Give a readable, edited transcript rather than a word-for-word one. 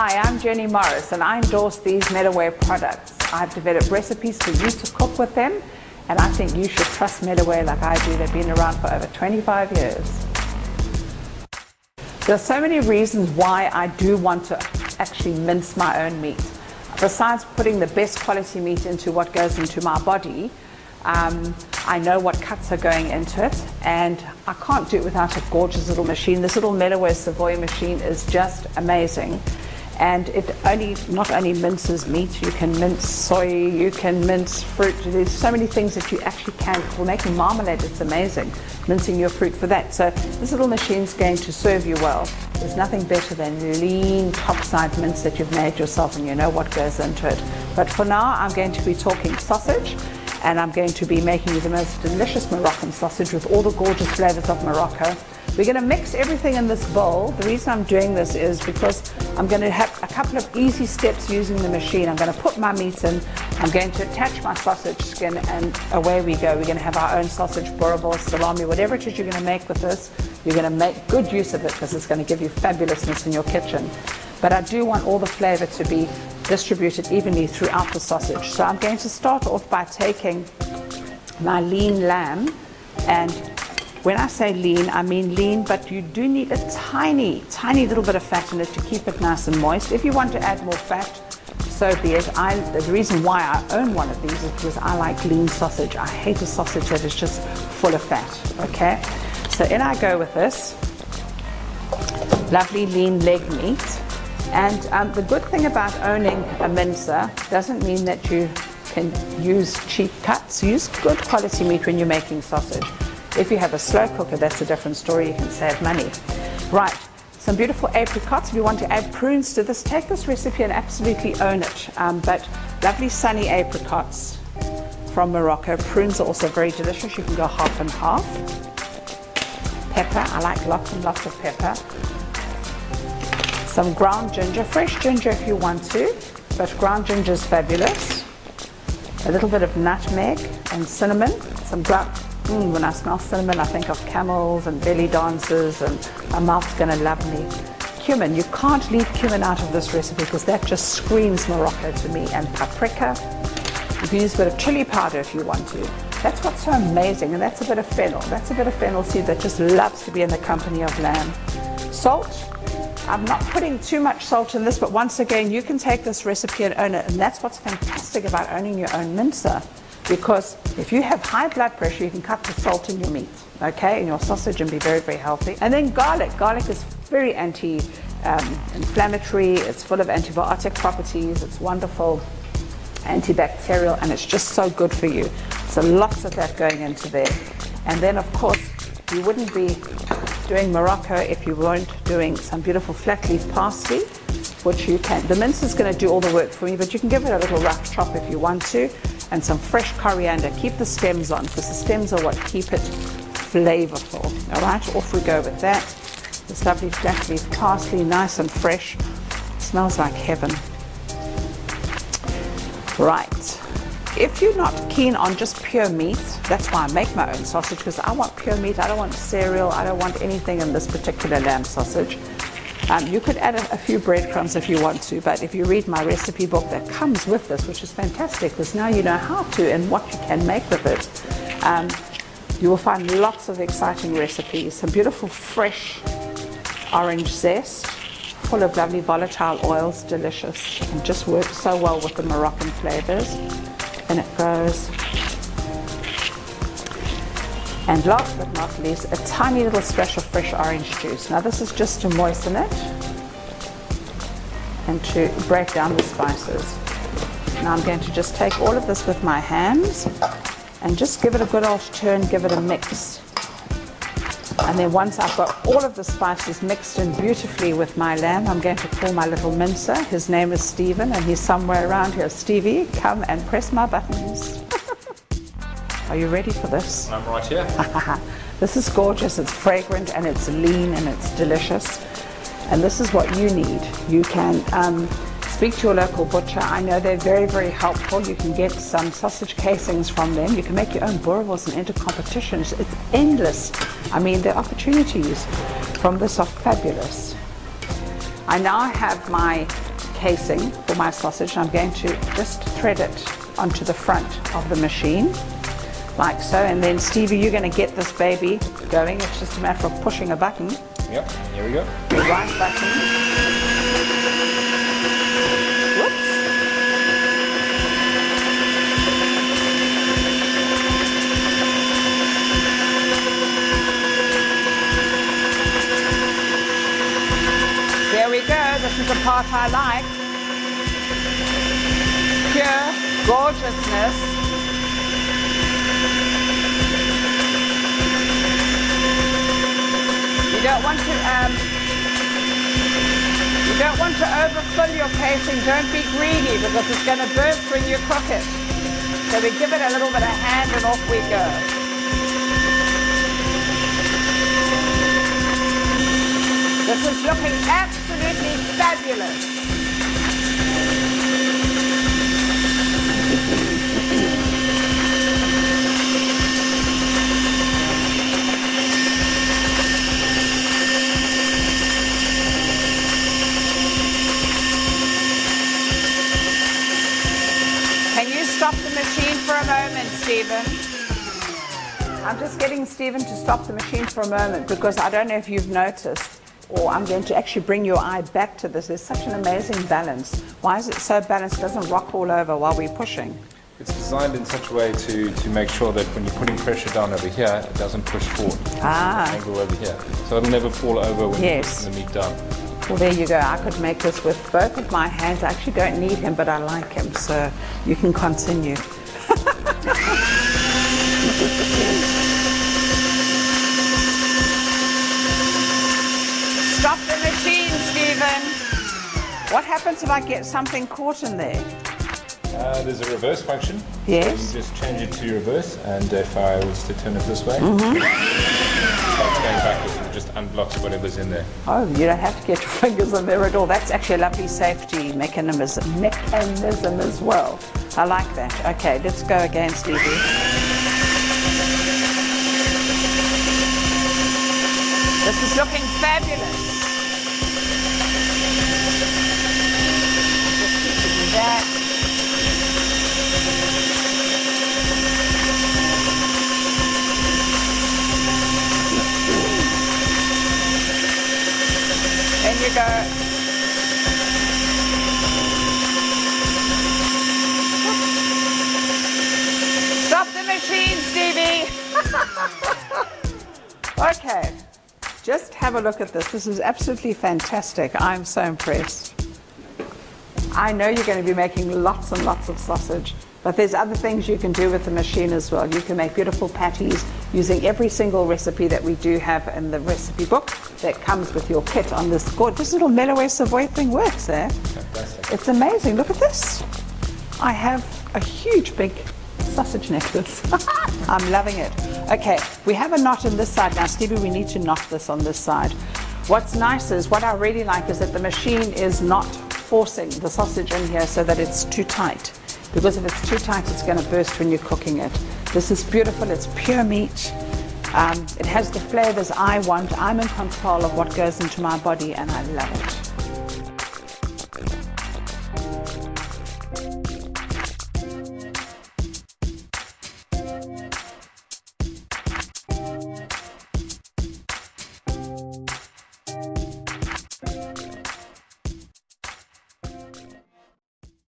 Hi, I'm Jenny Morris and I endorse these Mellerware products. I've developed recipes for you to cook with them, and I think you should trust Mellerware like I do. They've been around for over 25 years. There are so many reasons why I do want to actually mince my own meat. Besides putting the best quality meat into what goes into my body, I know what cuts are going into it, and I can't do it without a gorgeous little machine. This little Mellerware Savoy machine is just amazing. And it not only minces meat, you can mince soy, you can mince fruit. There's so many things that you actually can. For making marmalade, it's amazing, mincing your fruit for that. So this little machine's going to serve you well. There's nothing better than lean top-side mince that you've made yourself, and you know what goes into it. But for now, I'm going to be talking sausage, and I'm going to be making you the most delicious Moroccan sausage with all the gorgeous flavors of Morocco. We're going to mix everything in this bowl. The reason I'm doing this is because I'm going to have a couple of easy steps using the machine. I'm going to put my meat in, I'm going to attach my sausage skin, and away we go. We're going to have our own sausage, boerewors, salami, whatever it is you're going to make with this. You're going to make good use of it because it's going to give you fabulousness in your kitchen. But I do want all the flavor to be distributed evenly throughout the sausage. So I'm going to start off by taking my lean lamb, and when I say lean, I mean lean, but you do need a tiny little bit of fat in it to keep it nice and moist. If you want to add more fat, so be it. The reason why I own one of these is because I like lean sausage. I hate a sausage that is just full of fat, okay? So in I go with this lovely lean leg meat. And the good thing about owning a mincer doesn't mean that you can use cheap cuts. Use good quality meat when you're making sausage. If you have a slow cooker, that's a different story. You can save money. Right, some beautiful apricots. If you want to add prunes to this, take this recipe and absolutely own it. But lovely sunny apricots from Morocco. Prunes are also very delicious. You can go half and half. Pepper, I like lots and lots of pepper. Some ground ginger, fresh ginger if you want to, but ground ginger is fabulous. A little bit of nutmeg and cinnamon. Some ground. When I smell cinnamon, I think of camels and belly dancers, and my mouth's going to love me. Cumin, you can't leave cumin out of this recipe because that just screams Morocco to me. And paprika, you can use a bit of chili powder if you want to. That's what's so amazing, and that's a bit of fennel. That's a bit of fennel seed that just loves to be in the company of lamb. Salt, I'm not putting too much salt in this, but once again, you can take this recipe and own it, and that's what's fantastic about owning your own mincer. Because if you have high blood pressure, you can cut the salt in your meat, okay, in your sausage, and be very, very healthy. And then garlic. Garlic is very anti-inflammatory. It's full of antibiotic properties. It's wonderful, antibacterial, and it's just so good for you. So lots of that going into there. And then, of course, you wouldn't be doing Morocco if you weren't doing some beautiful flat leaf parsley, which you can. The mince is going to do all the work for me, but you can give it a little rough chop if you want to. And some fresh coriander. Keep the stems on, because the stems are what keep it flavorful. All right, off we go with that. This lovely flat leaf parsley, nice and fresh. It smells like heaven. Right. If you're not keen on just pure meat, that's why I make my own sausage, because I want pure meat. I don't want cereal. I don't want anything in this particular lamb sausage. You could add a few breadcrumbs if you want to, but if you read my recipe book that comes with this, which is fantastic, because now you know how to and what you can make with it, you will find lots of exciting recipes. Some beautiful fresh orange zest, full of lovely volatile oils, delicious, and just works so well with the Moroccan flavors. And it goes. And last but not least, a tiny little splash of fresh orange juice. Now this is just to moisten it and to break down the spices. Now I'm going to just take all of this with my hands and just give it a good old turn, give it a mix. And then once I've got all of the spices mixed in beautifully with my lamb, I'm going to call my little mincer. His name is Stephen, and he's somewhere around here. Stevie, come and press my buttons. Are you ready for this? I'm right here. This is gorgeous. It's fragrant and it's lean and it's delicious. And this is what you need. You can speak to your local butcher. I know they're very, very helpful. You can get some sausage casings from them. You can make your own boerewors and enter competitions. It's endless. I mean, the opportunities from this are fabulous. I now have my casing for my sausage. I'm going to just thread it onto the front of the machine, like so. And then, Stevie, you're going to get this baby going. It's just a matter of pushing a button. Yep, here we go. The right button. Whoops. There we go. This is the part I like. Pure gorgeousness. You don't want to overfill your casing. Don't be greedy because it's going to burst when you cook it. So we give it a little bit of hand and off we go. This is looking absolutely fabulous. Can you stop the machine for a moment, Stephen? I'm just getting Stephen to stop the machine for a moment because I don't know if you've noticed, or I'm going to actually bring your eye back to this. There's such an amazing balance. Why is it so balanced? It doesn't rock all over while we're pushing. It's designed in such a way to make sure that when you're putting pressure down over here, it doesn't push forward. Ah. Angle over here. So it'll never fall over when you're putting the meat down. Well, there you go. I could make this with both of my hands. I actually don't need him, but I like him, so you can continue. Stop the machine, Stephen. What happens if I get something caught in there? There's a reverse function. Yes. So you just change it to reverse, and if I was to turn it this way, so it's going backwards, and it just unblocks whatever's in there. Oh, you don't have to get your fingers in there at all. That's actually a lovely safety mechanism as well. I like that. Okay, let's go again, Stevie. This is looking fabulous. Just keep that. There you go. Stop the machine, Stevie. Okay, just have a look at this. This is absolutely fantastic. I'm so impressed. I know you're going to be making lots and lots of sausage, but there's other things you can do with the machine as well. You can make beautiful patties using every single recipe that we do have in the recipe book that comes with your kit on this gorgeous little Mellerware Savoy thing works there. Fantastic. It's amazing. Look at this. I have a huge big sausage necklace. I'm loving it. Okay, we have a knot on this side now. Stevie, we need to knot this on this side. What's nice is, what I really like is that the machine is not forcing the sausage in here so that it's too tight. Because if it's too tight, it's going to burst when you're cooking it. This is beautiful. It's pure meat. It has the flavors I want. I'm in control of what goes into my body, and I love it.